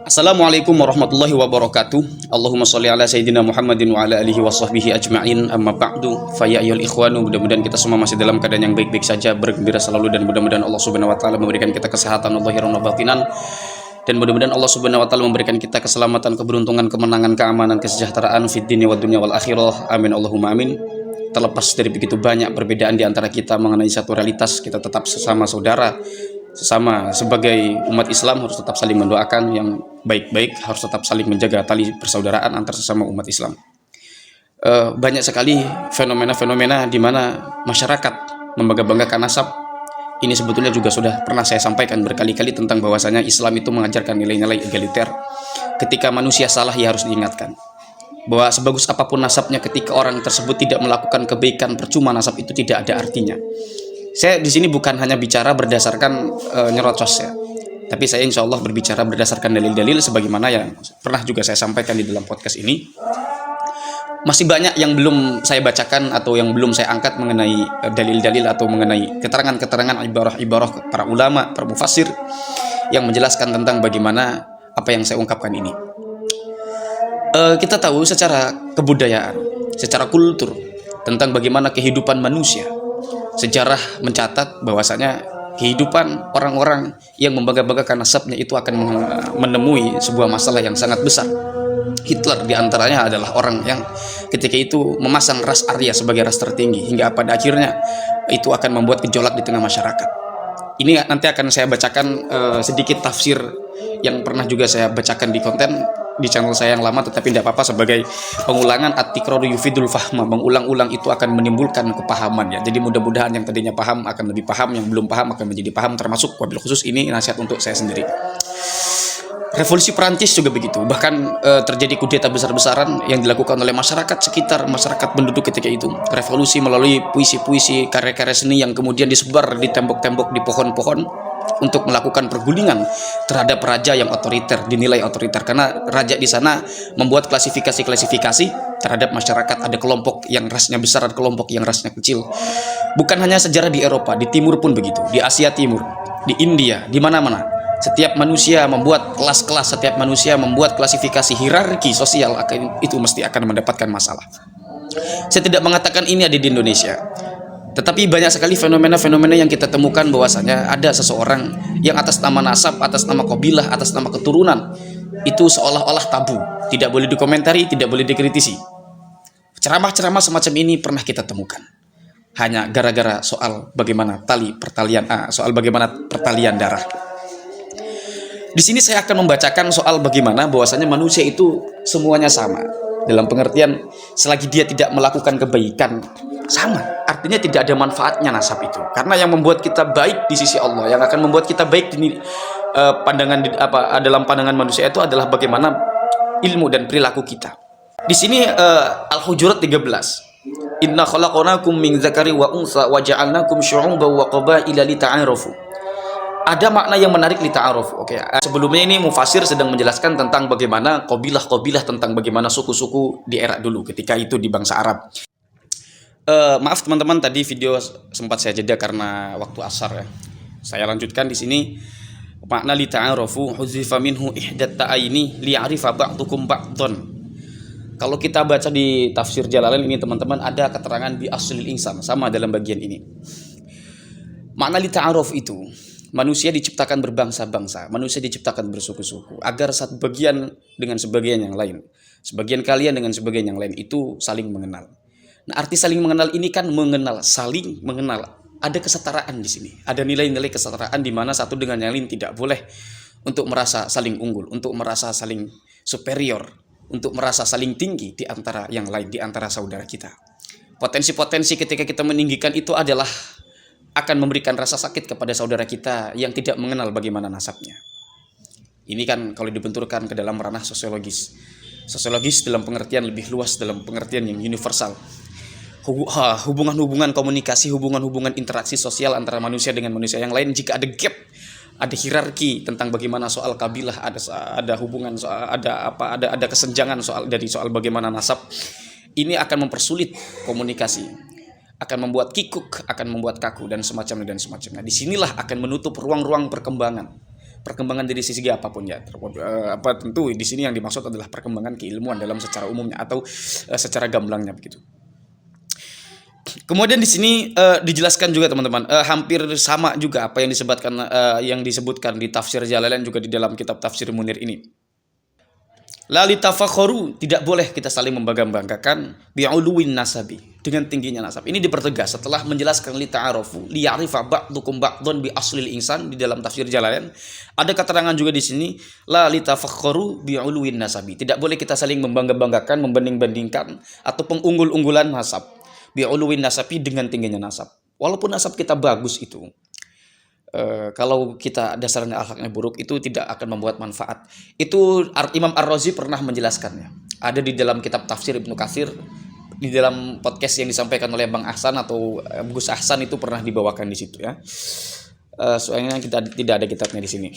Assalamualaikum warahmatullahi wabarakatuh. Allahumma sholli ala sayyidina Muhammadin wa ala alihi wa sahbihi ajma'in. Amma ba'du. Fa ya ayyuhal ikhwanu, mudah-mudahan kita semua masih dalam keadaan yang baik-baik saja, bergembira selalu, dan mudah-mudahan Allah Subhanahu wa taala memberikan kita kesehatan zahiran wa batinan, dan mudah-mudahan Allah Subhanahu wa taala memberikan kita keselamatan, keberuntungan, kemenangan, keamanan, kesejahteraan fid dunya wad dunya wal akhirah. Amin Allahumma amin. Terlepas dari begitu banyak perbedaan di antara kita mengenai satu realitas, kita tetap sesama saudara, sesama sebagai umat Islam harus tetap saling mendoakan yang baik-baik, harus tetap saling menjaga tali persaudaraan antar sesama umat Islam. Banyak sekali fenomena-fenomena di mana masyarakat membangga-banggakan nasab. Ini sebetulnya juga sudah pernah saya sampaikan berkali-kali tentang bahwasanya Islam itu mengajarkan nilai-nilai egaliter. Ketika manusia salah, ya harus diingatkan bahwa sebagus apapun nasabnya, ketika orang tersebut tidak melakukan kebaikan, percuma nasab itu tidak ada artinya. Saya di sini bukan hanya bicara berdasarkan nyerocos ya, tapi saya insya Allah berbicara berdasarkan dalil-dalil sebagaimana yang pernah juga saya sampaikan di dalam podcast ini. Masih banyak yang belum saya bacakan atau yang belum saya angkat mengenai dalil-dalil atau mengenai keterangan-keterangan ibarah-ibarah para ulama, para mufassir yang menjelaskan tentang bagaimana apa yang saya ungkapkan ini. Kita tahu secara kebudayaan, secara kultur tentang bagaimana kehidupan manusia. Sejarah mencatat bahwasanya kehidupan orang-orang yang membangga-banggakan nasabnya itu akan menemui sebuah masalah yang sangat besar. Hitler diantaranya adalah orang yang ketika itu memasang ras Arya sebagai ras tertinggi, hingga pada akhirnya itu akan membuat gejolak di tengah masyarakat. Ini nanti akan saya bacakan sedikit tafsir yang pernah juga saya bacakan di konten di channel saya yang lama, tetapi tidak apa-apa sebagai pengulangan. At-tikraru yufidul fahma, mengulang-ulang itu akan menimbulkan kepahaman ya. Jadi mudah-mudahan yang tadinya paham akan lebih paham, yang belum paham akan menjadi paham, termasuk wabil khusus ini nasihat untuk saya sendiri. Revolusi Perancis juga begitu, bahkan terjadi kudeta besar-besaran yang dilakukan oleh masyarakat sekitar, masyarakat penduduk ketika itu. Revolusi melalui puisi-puisi, karya-karya seni yang kemudian disebar di tembok-tembok, di pohon-pohon, untuk melakukan pergulingan terhadap raja yang otoriter, dinilai otoriter karena raja di sana membuat klasifikasi-klasifikasi terhadap masyarakat. Ada kelompok yang rasnya besar, ada kelompok yang rasnya kecil. Bukan hanya sejarah di Eropa, di Timur pun begitu, di Asia Timur, di India, di mana-mana. Setiap manusia membuat kelas-kelas, setiap manusia membuat klasifikasi hierarki sosial, itu mesti akan mendapatkan masalah. Saya tidak mengatakan ini ada di Indonesia, tetapi banyak sekali fenomena-fenomena yang kita temukan bahwasanya ada seseorang yang atas nama nasab, atas nama kabilah, atas nama keturunan, itu seolah-olah tabu, tidak boleh dikomentari, tidak boleh dikritisi. Ceramah-ceramah semacam ini pernah kita temukan, hanya gara-gara soal bagaimana soal bagaimana pertalian darah. Di sini saya akan membacakan soal bagaimana bahwasanya manusia itu semuanya sama, dalam pengertian selagi dia tidak melakukan kebaikan sama, artinya tidak ada manfaatnya nasab itu. Karena yang membuat kita baik di sisi Allah, yang akan membuat kita baik di dalam pandangan manusia itu adalah bagaimana ilmu dan perilaku kita. Di sini Al-Hujurat 13. Inna khalaqnakum min dzakari wa untha wa ja'alnakum syu'uban wa qabaila lita'arafu. Ada makna yang menarik li ta'aruf. Oke, sebelumnya ini mufasir sedang menjelaskan tentang bagaimana qabilah-qabilah, tentang bagaimana suku-suku di era dulu ketika itu di bangsa Arab. Maaf teman-teman, tadi video sempat saya jeda karena waktu asar ya. Saya lanjutkan di sini. Makna li ta'arufu hudzifa minhu ihdat ta'aini liya'rifa ba'dukum ba'dhan. Kalau kita baca di tafsir Jalalain ini teman-teman, ada keterangan bi aslil insan, sama dalam bagian ini. Makna li ta'aruf itu, manusia diciptakan berbangsa-bangsa, manusia diciptakan bersuku-suku, agar satu bagian dengan sebagian yang lain, sebagian kalian dengan sebagian yang lain itu saling mengenal. Nah, arti saling mengenal ini kan mengenal, saling mengenal. Ada kesetaraan di sini, ada nilai-nilai kesetaraan di mana satu dengan yang lain tidak boleh untuk merasa saling unggul, untuk merasa saling superior, untuk merasa saling tinggi di antara yang lain, di antara saudara kita. Potensi-potensi ketika kita meninggikan itu adalah akan memberikan rasa sakit kepada saudara kita yang tidak mengenal bagaimana nasabnya. Ini kan kalau dibenturkan ke dalam ranah sosiologis. Sosiologis dalam pengertian lebih luas, dalam pengertian yang universal. Hubungan-hubungan komunikasi, hubungan-hubungan interaksi sosial antara manusia dengan manusia yang lain, jika ada gap, ada hierarki tentang bagaimana soal kabilah, ada hubungan, ada kesenjangan soal bagaimana nasab, ini akan mempersulit komunikasi, akan membuat kikuk, akan membuat kaku, dan semacamnya. Disinilah akan menutup ruang-ruang perkembangan, perkembangan dari sisi apapun ya. Tentu di sini yang dimaksud adalah perkembangan keilmuan dalam secara umumnya atau secara gamblangnya begitu. Kemudian di sini dijelaskan juga teman-teman, hampir sama juga apa yang disebutkan di tafsir Jalalain juga di dalam kitab tafsir Munir ini. La litafakharu, tidak boleh kita saling membangga-banggakan bi'uluwin nasabi, dengan tingginya nasab. Ini dipertegas setelah menjelaskan li ta'arufu li ya'rifa ba'dukum ba'dun bi aslil insan di dalam tafsir Jalalain. Ada keterangan juga di sini la litafakharu bi'uluwin nasabi. Tidak boleh kita saling membangga-banggakan, membanding-bandingkan atau pengunggul-unggulan nasab. Bi'uluwin nasabi, dengan tingginya nasab. Walaupun nasab kita bagus itu, kalau kita dasarnya akhlaknya buruk, itu tidak akan membuat manfaat. Itu Imam Ar-Razi pernah menjelaskannya. Ada di dalam kitab tafsir Ibnu Katsir, di dalam podcast yang disampaikan oleh Bang Ahsan atau Gus Ahsan itu pernah dibawakan di situ ya. Soalnya kita tidak ada kitabnya di sini.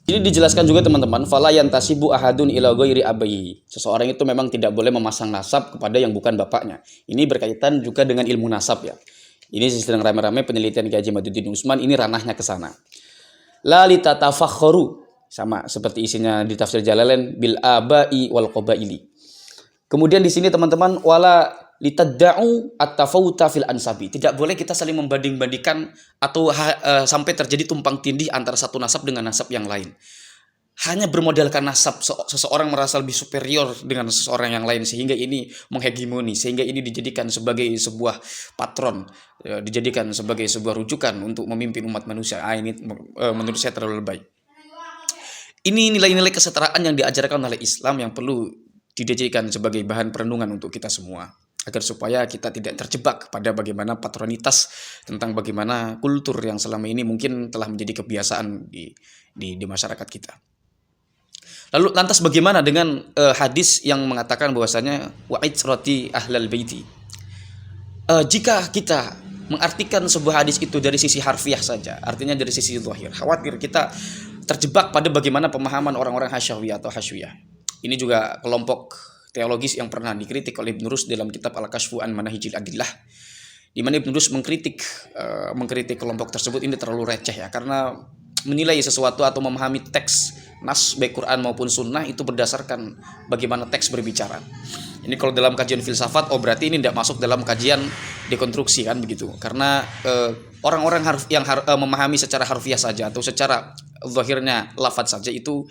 Ini dijelaskan juga teman-teman, fala yantasibu ahadun ila ghairi abayhi. Seseorang itu memang tidak boleh memasang nasab kepada yang bukan bapaknya. Ini berkaitan juga dengan ilmu nasab ya. Ini sedang rame-rame penelitian Kiai Maduddin Utsman, ini ranahnya ke sana. La litatafakharu, sama seperti isinya di tafsir Jalalain, bil abai wal qabaili. Kemudian di sini teman-teman, wala litadda'u at-tafawuta fil ansabi. Tidak boleh kita saling membanding-bandingkan atau sampai terjadi tumpang tindih antara satu nasab dengan nasab yang lain. Hanya bermodalkan nasab, seseorang merasa lebih superior dengan seseorang yang lain, sehingga ini menghegemoni, sehingga ini dijadikan sebagai sebuah patron, dijadikan sebagai sebuah rujukan untuk memimpin umat manusia. Ini menurut saya terlalu baik. Ini nilai-nilai kesetaraan yang diajarkan oleh Islam yang perlu dijadikan sebagai bahan perenungan untuk kita semua, agar supaya kita tidak terjebak pada bagaimana patronitas, tentang bagaimana kultur yang selama ini mungkin telah menjadi kebiasaan di masyarakat kita. Lalu lantas bagaimana dengan hadis yang mengatakan bahwasanya wa'itsrati ahlal baiti? Jika kita mengartikan sebuah hadis itu dari sisi harfiah saja, artinya dari sisi zahir, khawatir kita terjebak pada bagaimana pemahaman orang-orang Hasyawiyah atau Hasyawiyah. Ini juga kelompok teologis yang pernah dikritik oleh Ibn Rus dalam kitab Al-Kashfu an Manahijil Adillah, di mana Ibn Rus mengkritik kelompok tersebut ini terlalu receh ya, karena menilai sesuatu atau memahami teks nas baik Quran maupun sunnah itu berdasarkan bagaimana teks berbicara. Ini kalau dalam kajian filsafat, berarti ini tidak masuk dalam kajian dekonstruksi kan begitu, karena orang-orang yang memahami secara harfiah saja atau secara zahirnya lafaz saja itu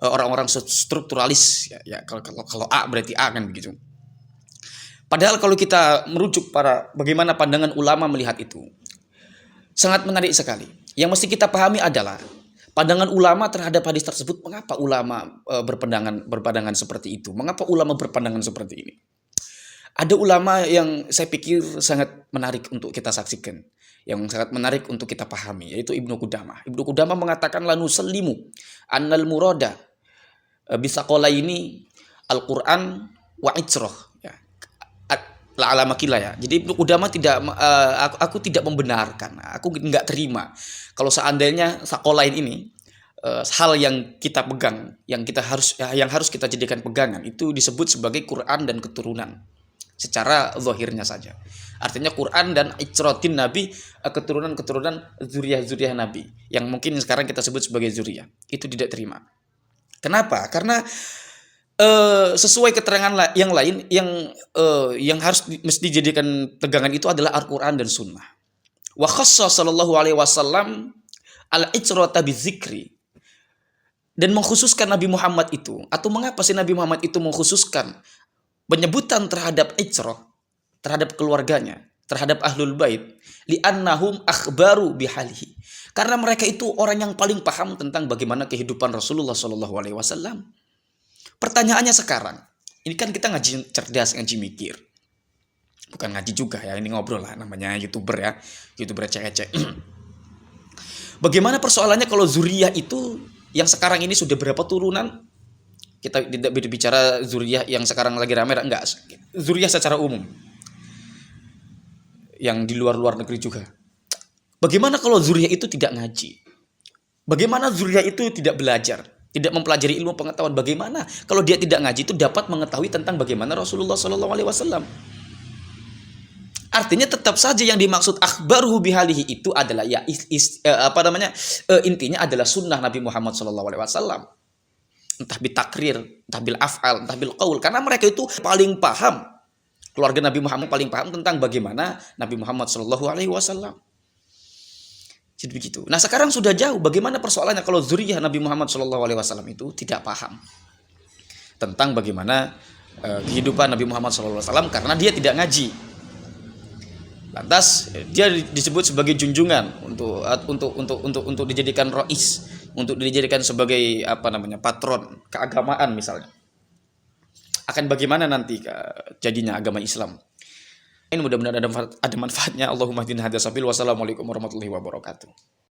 orang-orang strukturalis ya, kalau A berarti A kan begitu. Padahal kalau kita merujuk pada bagaimana pandangan ulama melihat itu, sangat menarik sekali. Yang mesti kita pahami adalah pandangan ulama terhadap hadis tersebut. Mengapa ulama berpandangan seperti itu? Mengapa ulama berpandangan seperti ini? Ada ulama yang saya pikir sangat menarik untuk kita saksikan, yang sangat menarik untuk kita pahami, yaitu Ibnu Qudamah. Ibnu Qudamah mengatakan la nusallimu annal murada bisaqalaini al-Qur'an wa itsrah. La alamakila ya. Jadi Ibnu Qudamah aku tidak membenarkan, aku nggak terima kalau seandainya sakolain ini hal yang kita pegang, yang harus kita jadikan pegangan itu disebut sebagai Quran dan keturunan secara zahirnya saja. Artinya Quran dan itsratin Nabi, keturunan zuriyah Nabi yang mungkin sekarang kita sebut sebagai zuriyah, itu tidak terima. Kenapa? Karena sesuai keterangan yang lain yang harus mesti dijadikan pegangan itu adalah Al-Quran dan Sunnah. Wa khassa sallallahu alaihi wasallam al-itsrata bizikri, dan mengkhususkan Nabi Muhammad itu, atau mengapa sih Nabi Muhammad itu mengkhususkan penyebutan terhadap itsrah, terhadap keluarganya, terhadap ahlul bait, li'annahum akhbaru bihalihi, karena mereka itu orang yang paling paham tentang bagaimana kehidupan Rasulullah sallallahu alaihi wasallam. Pertanyaannya sekarang, ini kan kita ngaji cerdas, ngaji mikir. Bukan ngaji juga ya, ini ngobrol lah, namanya YouTuber ya. YouTuber ecek-ecek. Bagaimana persoalannya kalau zuriyah itu yang sekarang ini sudah berapa turunan? Kita tidak berbicara zuriyah yang sekarang lagi rame, enggak. Zuriyah secara umum. Yang di luar negeri juga. Bagaimana kalau zuriyah itu tidak ngaji? Bagaimana zuriyah itu tidak belajar? Tidak mempelajari ilmu pengetahuan? Bagaimana kalau dia tidak ngaji itu dapat mengetahui tentang bagaimana Rasulullah SAW? Artinya tetap saja yang dimaksud akhbaruhu bihalihi itu adalah ya intinya adalah sunnah Nabi Muhammad SAW. Entah bil takrir, entah bil af'al, entah bil qaul, karena mereka itu paling paham. Keluarga Nabi Muhammad paling paham tentang bagaimana Nabi Muhammad SAW. Jadi begitu. Nah sekarang sudah jauh. Bagaimana persoalannya kalau zuriyah Nabi Muhammad SAW itu tidak paham tentang bagaimana kehidupan Nabi Muhammad SAW karena dia tidak ngaji. Lantas dia disebut sebagai junjungan untuk dijadikan rois, untuk dijadikan sebagai patron keagamaan misalnya. Akan bagaimana nanti jadinya agama Islam? Ini mudah-mudahan ada manfaatnya. Allahumma hdina hadza sabil. Wassalamualaikum warahmatullahi wabarakatuh.